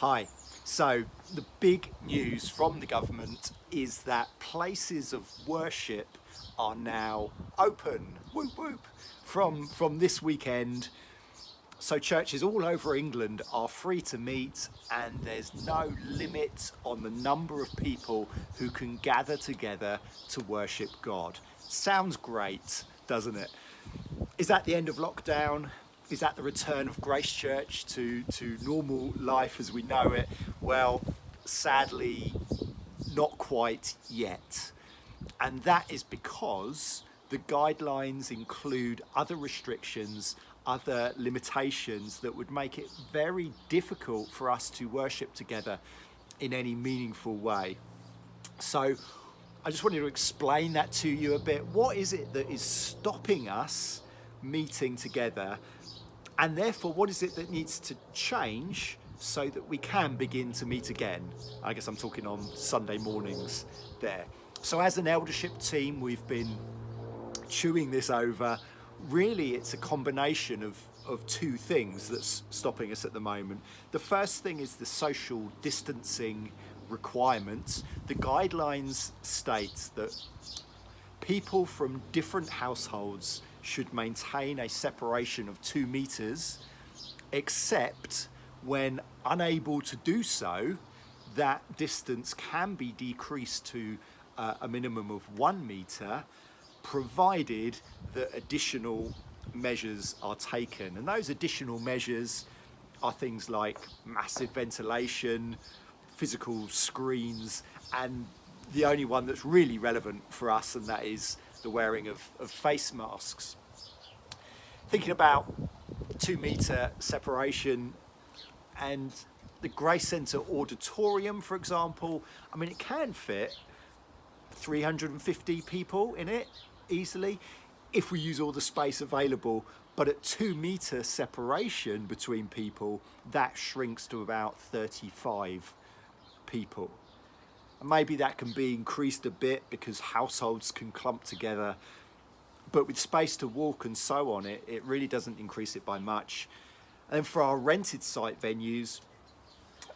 Hi. So the big news from the government is that places of worship are now open, whoop whoop, from this weekend. So churches all over England are free to meet, and there's no limit on the number of people who can gather together to worship God. Sounds great, doesn't it? Is that the end of lockdown? Is that the return of Grace Church to normal life as we know it? Well, sadly, not quite yet. And that is because the guidelines include other restrictions, other limitations that would make it very difficult for us to worship together in any meaningful way. So I just wanted to explain that to you a bit. What is it that is stopping us meeting together? And therefore, what is it that needs to change so that we can begin to meet again? I guess I'm talking on Sunday mornings there. So as an eldership team, we've been chewing this over. Really, it's a combination of two things that's stopping us at the moment. The first thing is the social distancing requirements. The guidelines state that people from different households should maintain a separation of 2 meters, except when unable to do so, that distance can be decreased to a minimum of 1 meter, provided that additional measures are taken. And those additional measures are things like massive ventilation, physical screens, and the only one that's really relevant for us, and that is the wearing of face masks. Thinking about 2 meter separation and the Grace Centre auditorium, for example, I mean, it can fit 350 people in it easily if we use all the space available, but at 2 meter separation between people, that shrinks to about 35 people. And maybe that can be increased a bit because households can clump together, but with space to walk and so on, it really doesn't increase it by much. And then for our rented site venues,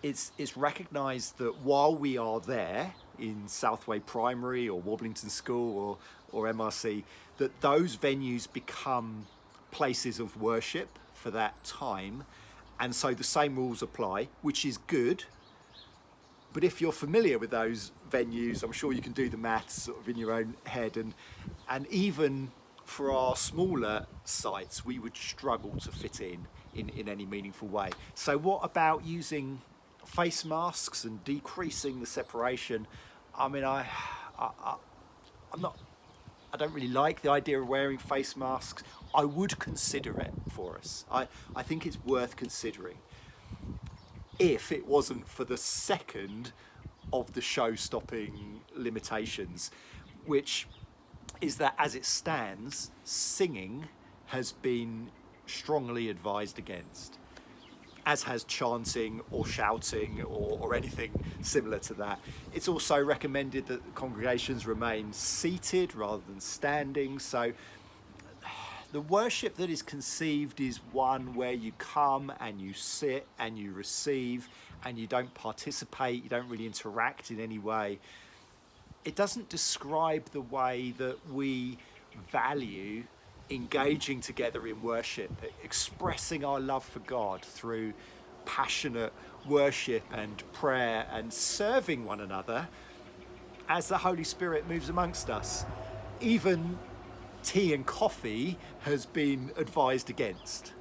it's recognised that while we are there in Southway Primary or Warblington School or MRC, that those venues become places of worship for that time. And so the same rules apply, which is good. But if you're familiar with those venues, I'm sure you can do the maths sort of in your own head. And even for our smaller sites, we would struggle to fit in any meaningful way. So what about using face masks and decreasing the separation? I mean, I don't really like the idea of wearing face masks. I would consider it for us. I think it's worth considering, if it wasn't for the second of the show-stopping limitations, which is that as it stands, singing has been strongly advised against, as has chanting or shouting or anything similar to that. It's also recommended that congregations remain seated rather than standing. So the worship that is conceived is one where you come and you sit and you receive and you don't participate, you don't really interact in any way. It doesn't describe the way that we value engaging together in worship, expressing our love for God through passionate worship and prayer and serving one another as the Holy Spirit moves amongst us. Even tea and coffee has been advised against.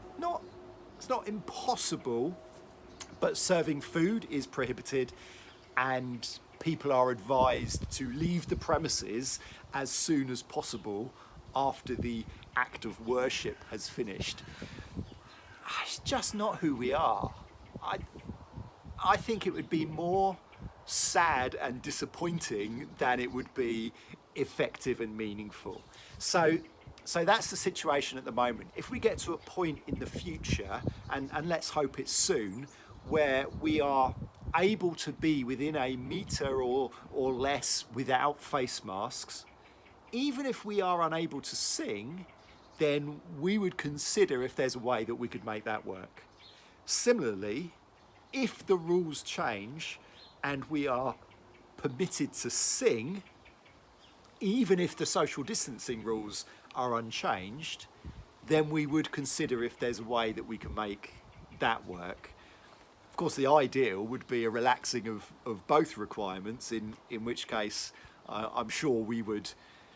It's not impossible, but serving food is prohibited, and people are advised to leave the premises as soon as possible after the act of worship has finished. It's just not who we are. I think it would be more sad and disappointing than it would be effective and meaningful. So that's the situation at the moment. If we get to a point in the future, and let's hope it's soon, where we are able to be within a meter or less without face masks, even if we are unable to sing, then we would consider if there's a way that we could make that work. Similarly, if the rules change and we are permitted to sing, even if the social distancing rules are unchanged, then we would consider if there's a way that we can make that work. Of course, the ideal would be a relaxing of both requirements, in which case I'm sure we would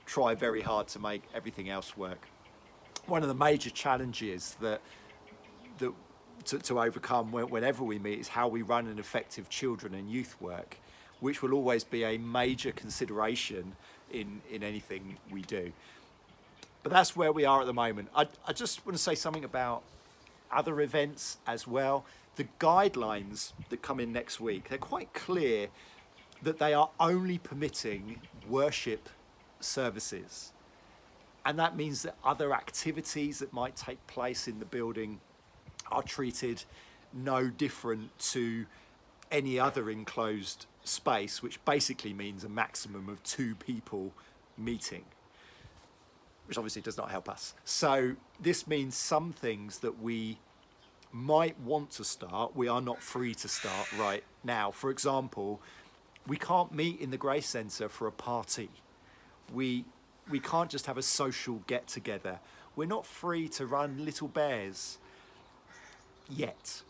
try very hard to make everything else work. One of the major challenges that to overcome whenever we meet is how we run an effective children and youth work, which will always be a major consideration in anything we do. But that's where we are at the moment. I just want to say something about other events as well. The guidelines that come in next week, they're quite clear that they are only permitting worship services. And that means that other activities that might take place in the building are treated no different to any other enclosed space, which basically means a maximum of 2 people meeting, which obviously does not help us. So this means some things that we might want to start, we are not free to start right now. For example, we can't meet in the Grace Centre for a party. We can't just have a social get together. We're not free to run Little Bears yet.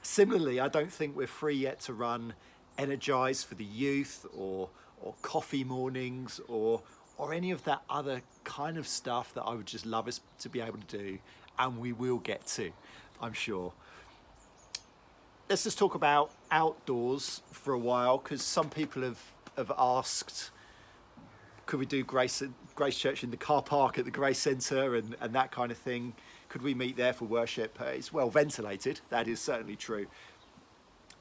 Similarly, I don't think we're free yet to run Energize for the youth or coffee mornings or any of that other kind of stuff that I would just love us to be able to do, and we will get to, I'm sure. Let's just talk about outdoors for a while, because some people have asked, could we do Grace Church in the car park at the Grace Centre and that kind of thing? Could we meet there for worship? It's well ventilated, that is certainly true.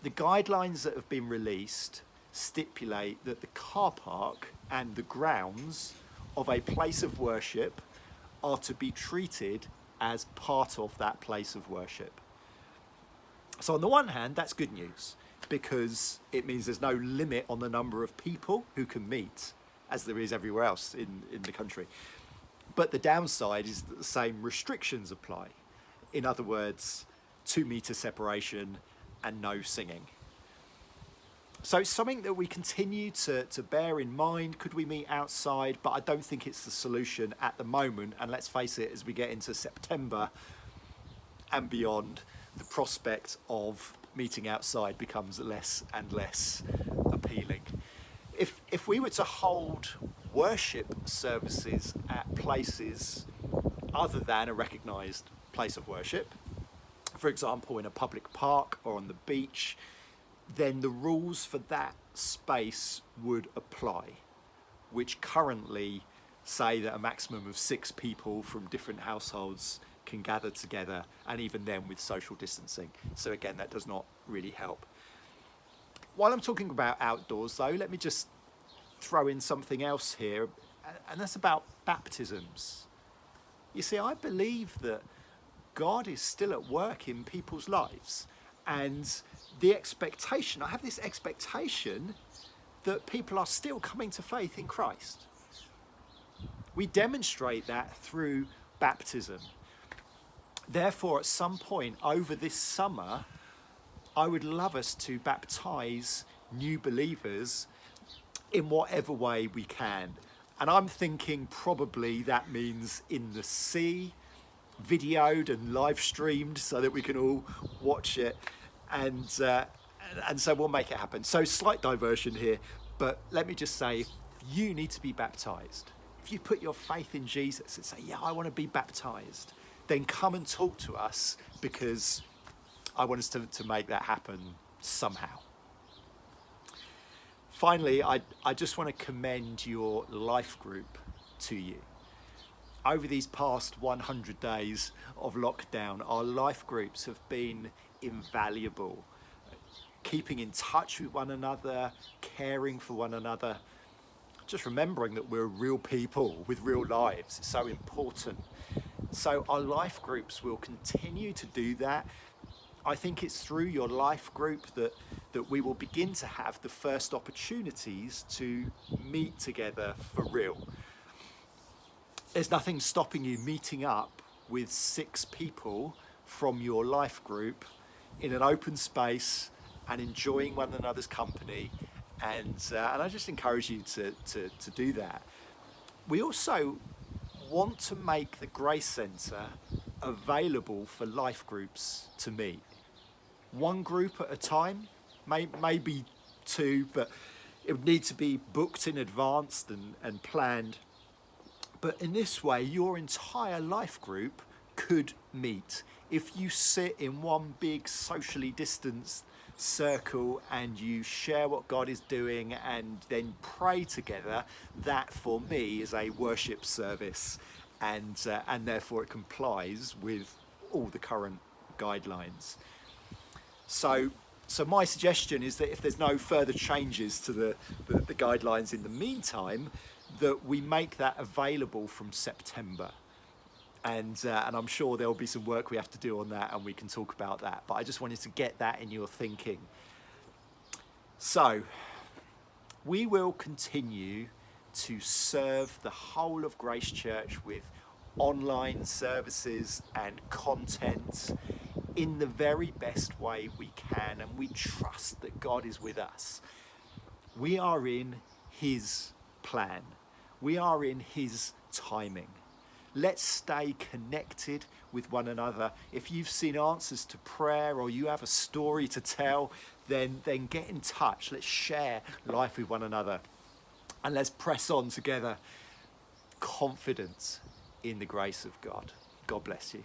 The guidelines that have been released stipulate that the car park and the grounds of a place of worship are to be treated as part of that place of worship. So on the one hand, that's good news, because it means there's no limit on the number of people who can meet, as there is everywhere else in the country. But the downside is that the same restrictions apply. In other words, 2 meter separation and no singing. So it's something that we continue to bear in mind. Could we meet outside? But I don't think it's the solution at the moment. And let's face it, as we get into September and beyond, the prospect of meeting outside becomes less and less appealing. If we were to hold worship services at places other than a recognised place of worship, for example in a public park or on the beach, then the rules for that space would apply, which currently say that a maximum of 6 people from different households can gather together, and even then with social distancing. So again, that does not really help. While I'm talking about outdoors though, let me just throw in something else here, and that's about baptisms. You see, I believe that God is still at work in people's lives, and the expectation, I have this expectation that people are still coming to faith in Christ. We demonstrate that through baptism. Therefore, at some point over this summer, I would love us to baptize new believers in whatever way we can. And I'm thinking probably that means in the sea, videoed and live streamed so that we can all watch it. And so we'll make it happen. So slight diversion here, but let me just say, if you need to be baptized, if you put your faith in Jesus and say, yeah, I want to be baptized, then come and talk to us, because I want us to make that happen somehow. Finally, I just want to commend your life group to you. Over these past 100 days of lockdown, our life groups have been invaluable. Keeping in touch with one another, caring for one another, just remembering that we're real people with real lives is so important. So our life groups will continue to do that. I think it's through your life group that we will begin to have the first opportunities to meet together for real. There's nothing stopping you meeting up with 6 people from your life group in an open space and enjoying one another's company. And I just encourage you to do that. We also want to make the Grace Centre available for life groups to meet. One group at a time, maybe two, but it would need to be booked in advance and planned. But in this way, your entire life group could meet. If you sit in one big socially distanced circle and you share what God is doing and then pray together, that for me is a worship service, and therefore it complies with all the current guidelines. So my suggestion is that if there's no further changes to the guidelines in the meantime, that we make that available from September. And I'm sure there'll be some work we have to do on that, and we can talk about that. But I just wanted to get that in your thinking. So we will continue to serve the whole of Grace Church with online services and content in the very best way we can, and we trust that God is with us. We are in His plan. We are in His timing. Let's stay connected with one another. If you've seen answers to prayer or you have a story to tell, then get in touch. Let's share life with one another. And let's press on together, confident in the grace of God. God bless you.